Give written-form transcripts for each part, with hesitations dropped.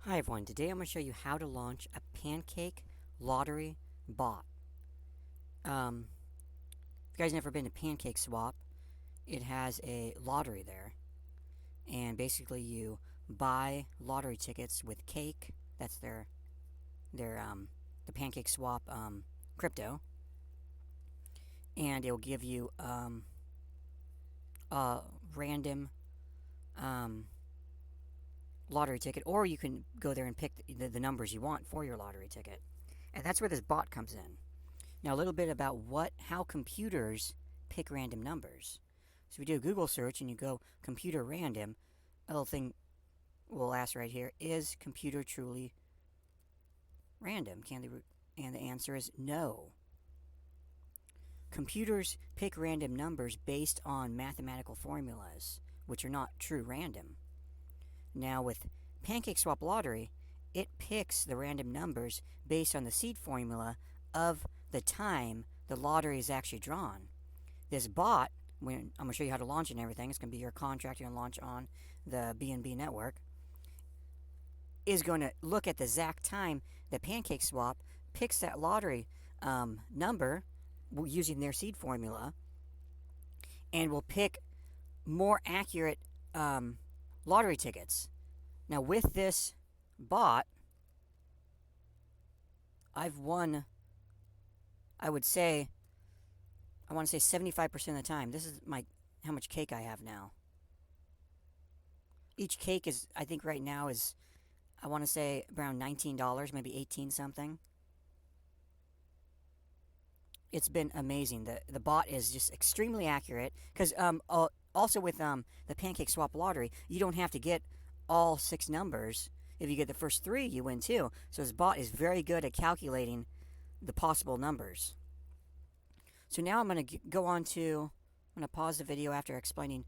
Hi everyone, today I'm going to show you how to launch a pancake lottery bot. If you guys never been to pancakeswap, it has a lottery there, and basically you buy lottery tickets with cake. That's their the pancakeswap crypto, and it'll give you a random um, lottery ticket, or you can go there and pick the numbers you want for your lottery ticket, and that's where this bot comes in. Now, a little bit about how computers pick random numbers. So, if you do a Google search and you go computer random, a little thing will ask right here: is computer truly random? And the answer is no. Computers pick random numbers based on mathematical formulas, which are not true random. Now, with PancakeSwap Lottery, it picks the random numbers based on the seed formula of the time the lottery is actually drawn. This bot, when I'm going to show you how to launch and everything, it's going to be your contract you're going to launch on the BNB network, is going to look at the exact time that PancakeSwap picks that lottery number using their seed formula, and will pick more accurate lottery tickets. Now, with this bot, I've won, I would say, I want to say 75% of the time. This is how much cake I have now. Each cake is, I think right now is, I want to say around $19, maybe 18 something. It's been amazing. The bot is just extremely accurate because also with the PancakeSwap lottery, you don't have to get all 6 numbers. If you get the first 3, you win too. So this bot is very good at calculating the possible numbers. So now I'm going to go on to, I'm going to pause the video after explaining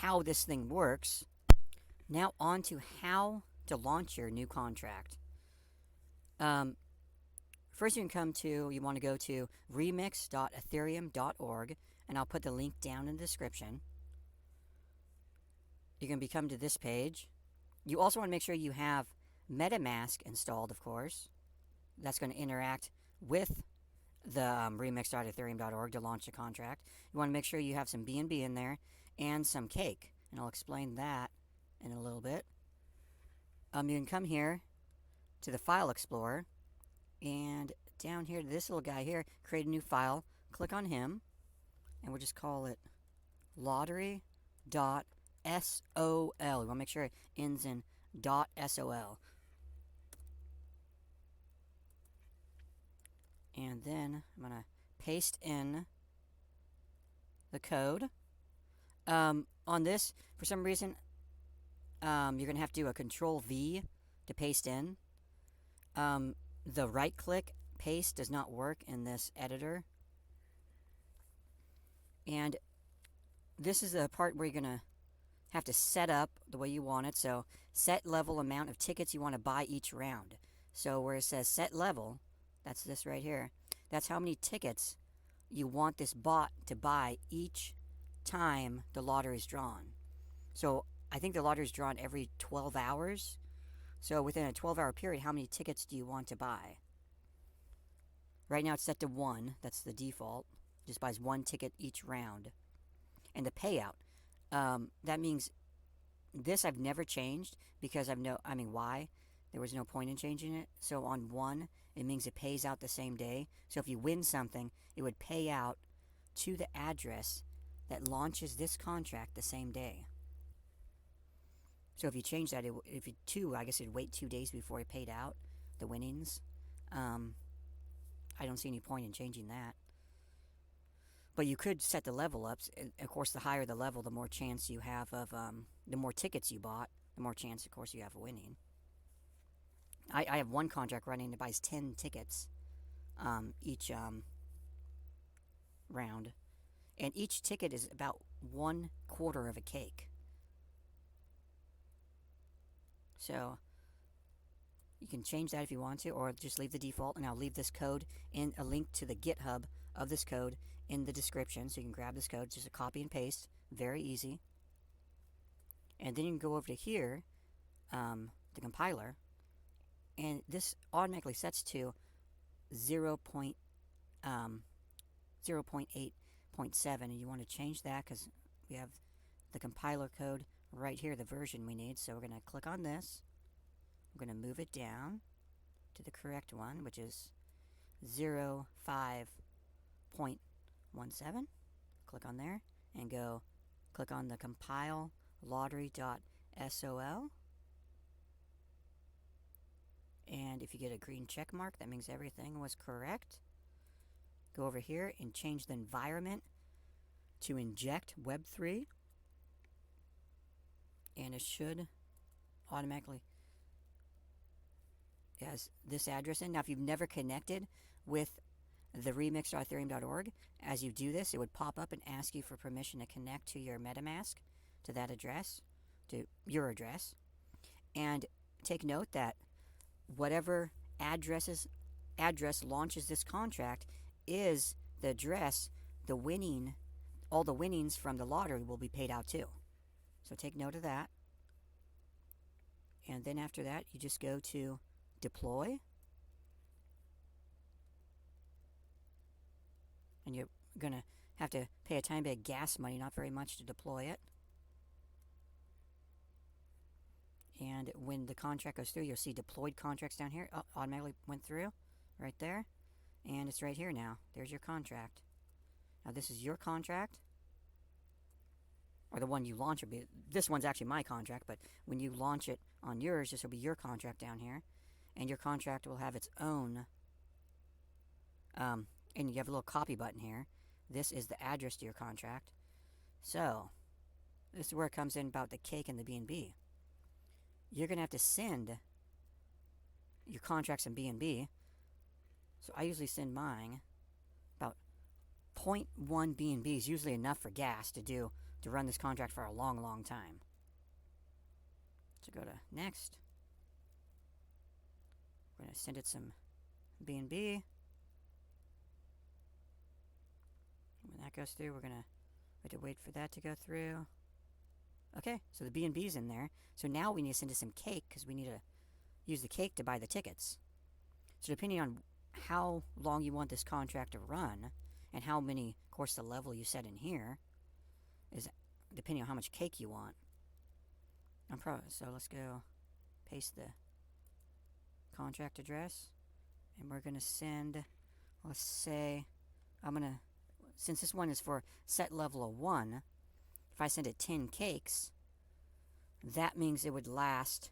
how this thing works. Now on to how to launch your new contract. First you want to go to remix.ethereum.org, and I'll put the link down in the description. You can come to this page. You also want to make sure you have metamask installed, of course. That's going to interact with the remix.ethereum.org to launch the contract. You want to make sure you have some BNB in there and some cake, and I'll explain that in a little bit. You can come here to the File Explorer, and down here to this little guy here, create a new file. Click on him, and we'll just call it lottery.sol. We want to make sure it ends in .sol. And then I'm going to paste in the code. On this, for some reason, you're going to have to do a Control V to paste in. The right click paste does not work in this editor. And this is the part where you're going to have to set up the way you want it. So set level amount of tickets you want to buy each round. So where it says set level, that's this right here. That's how many tickets you want this bot to buy each time the lottery is drawn. So I think the lottery is drawn every 12 hours. So within a 12-hour period, how many tickets do you want to buy? Right now it's set to 1. That's the default. Just buys 1 ticket each round. And the payout. That means this I've never changed because why? There was no point in changing it. So on 1, it means it pays out the same day. So if you win something, it would pay out to the address that launches this contract the same day. So if you change that, if you 2, I guess it'd wait 2 days before it paid out the winnings. I don't see any point in changing that. But you could set the level ups. Of course, the higher the level, the more chance you have of, the more tickets you bought, the more chance, of course, you have of winning. I have one contract running that buys 10 tickets each round. And each ticket is about 1/4 of a cake. So you can change that if you want to, or just leave the default, and I'll leave this code in a link to the GitHub of this code in the description, so you can grab this code, just a copy and paste, very easy. And then you can go over to here, the compiler, and this automatically sets to 0.8.7, and you want to change that because we have the compiler code right here, the version we need. So we're going to click on this. We're going to move it down to the correct one, which is 0.5.17. Click on there and go click on the compile lottery.sol. And if you get a green check mark, that means everything was correct. Go over here and change the environment to inject Web3. And it should automatically has this address in. Now, if you've never connected with the remix.ethereum.org, as you do this, it would pop up and ask you for permission to connect to your metamask, to that address, to your address. And take note that whatever address launches this contract is the address all the winnings from the lottery will be paid out to. So take note of that. And then after that, you just go to deploy. And you're going to have to pay a tiny bit of gas money, not very much, to deploy it. And when the contract goes through, you'll see deployed contracts down here. Oh, automatically went through right there. And it's right here now. There's your contract. Now this is your contract. Or the one you launch will be. This one's actually my contract, but when you launch it on yours, this will be your contract down here. And your contract will have its own. And you have a little copy button here. This is the address to your contract. So, this is where it comes in about the cake and the BNB. You're going to have to send your contracts in BNB. So I usually send mine about 0.1 BNB is usually enough for gas to run this contract for a long, long time. So go to next. We're going to send it some BNB. When that goes through, we're going to have to wait for that to go through. Okay, so the BNB's in there. So now we need to send it some cake because we need to use the cake to buy the tickets. So depending on how long you want this contract to run and how many, of course, the level you set in here is depending on how much cake you want. So let's go paste the contract address, and we're going to send, let's say, since this one is for set level of 1, if I send it 10 cakes, that means it would last,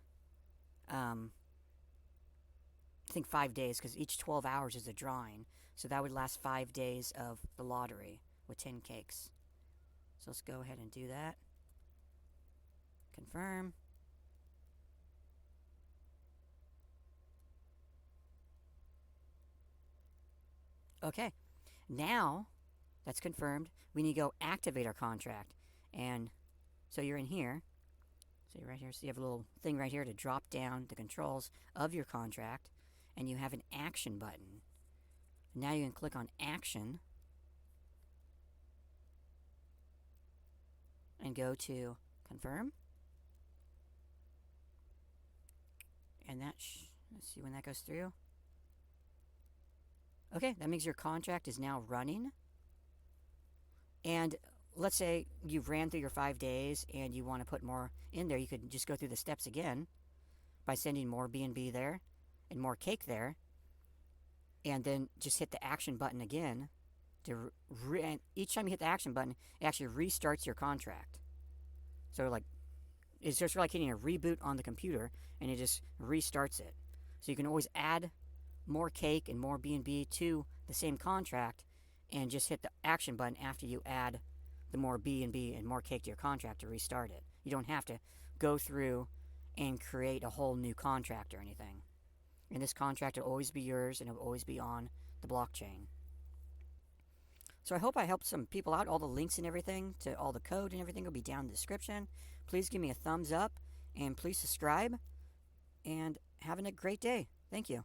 I think 5 days, because each 12 hours is a drawing. So that would last 5 days of the lottery with 10 cakes. So let's go ahead and do that. Confirm. Okay, now that's confirmed. We need to go activate our contract. And so you're in here. So you're right here. So you have a little thing right here to drop down the controls of your contract. And you have an action button. Now you can click on action. And go to confirm. And that, let's see when that goes through. Okay, that means your contract is now running. And let's say you've ran through your 5 days and you want to put more in there. You could just go through the steps again by sending more BNB there and more cake there. And then just hit the action button again. And each time you hit the action button, it actually restarts your contract. So like, it's just like hitting a reboot on the computer and it just restarts it. So you can always add more cake and more BNB to the same contract and just hit the action button after you add the more BNB and more cake to your contract to restart it. You don't have to go through and create a whole new contract or anything. And this contract will always be yours and it will always be on the blockchain. So I hope I helped some people out. All the links and everything to all the code and everything will be down in the description. Please give me a thumbs up and please subscribe. And having a great day. Thank you.